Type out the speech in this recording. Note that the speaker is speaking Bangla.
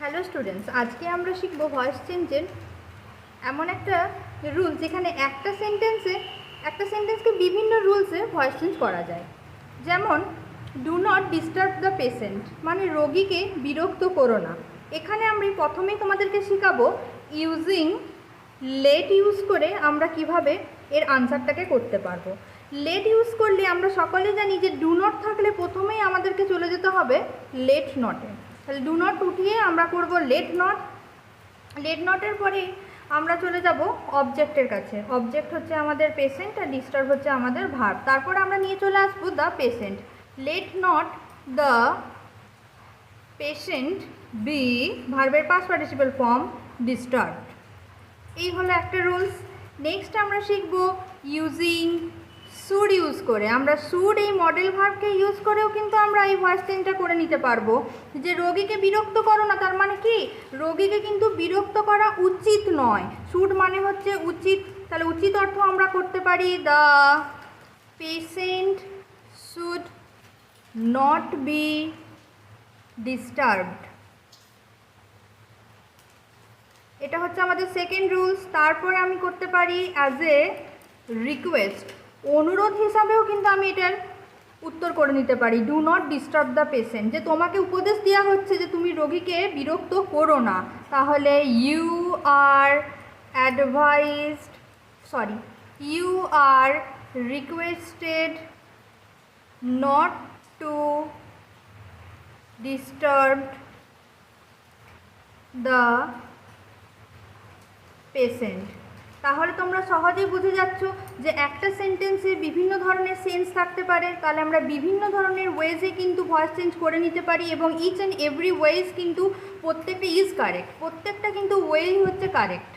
হ্যালো স্টুডেন্টস, আজকে আমরা শিখব ভয়েস চেঞ্জের এমন একটা রুল যেখানে একটা সেন্টেন্সকে বিভিন্ন রুলসে ভয়েস চেঞ্জ করা যায়। যেমন do not disturb the patient, মানে রোগীকে বিরক্ত করো না। এখানে আমি প্রথমেই তোমাদেরকে শেখাবো ইউজিং লেট ইউজ করে আমরা কিভাবে এর আনসারটাকে করতে পারবো। লেট ইউজ করলে আমরা সকলে জানি যে ডু নট থাকলে প্রথমেই আমাদেরকে চলে যেতে হবে লেট নটে। তাহলে ডু নট উঠিয়ে আমরা করব লেট নট। লেট নটের পরেই আমরা চলে যাব অবজেক্টের কাছে। অবজেক্ট হচ্ছে আমাদের পেশেন্ট আর ডিস্টার্ব হচ্ছে আমাদের ভার্ব। তারপর আমরা নিয়ে চলে আসবো the patient. Let not the patient be, ভার্বের পাস্ট পার্টিসিপল ফর্ম, ডিস্টার্বড। এই হলো একটা রুলস। নেক্সট আমরা শিখব ইউজিং শুড ইউজ করে। আমরা শুড এই মডেল ভার্বকে ইউজ করেও কিন্তু আমরা এই ভয়েস চেঞ্জটা করে নিতে পারবো। যে রোগীকে বিরক্ত করো না, তার মানে কি রোগীকে কিন্তু বিরক্ত করা উচিত নয়। শুড মানে হচ্ছে উচিত, তাহলে উচিত অর্থ আমরা করতে পারি the patient should not be disturbed. এটা হচ্ছে আমাদের সেকেন্ড রুলস। তারপরে আমি করতে পারি অ্যাজ এ রিকোয়েস্ট, অনুরোধ হিসাবেও কিন্তু আমি এটার উত্তর করে নিতে পারি do not disturb the patient. যে তোমাকে উপদেশ দেওয়া হচ্ছে যে তুমি রোগীকে বিরক্ত করো না, তাহলে you are requested not to disturb the patient. তাহলে তোমরা সহজেই বুঝে যাচ্ছ যে একটা সেন্টেন্সে বিভিন্ন ধরনের সেন্স থাকতে পারে। তাহলে আমরা বিভিন্ন ধরনের ওয়েজে কিন্তু ভয়েস চেঞ্জ করে নিতে পারি এবং ইচ অ্যান্ড এভরি ওয়েজ কিন্তু প্রত্যেকটা ইজ কারেক্ট, প্রত্যেকটা কিন্তু ওয়েই হচ্ছে কারেক্ট।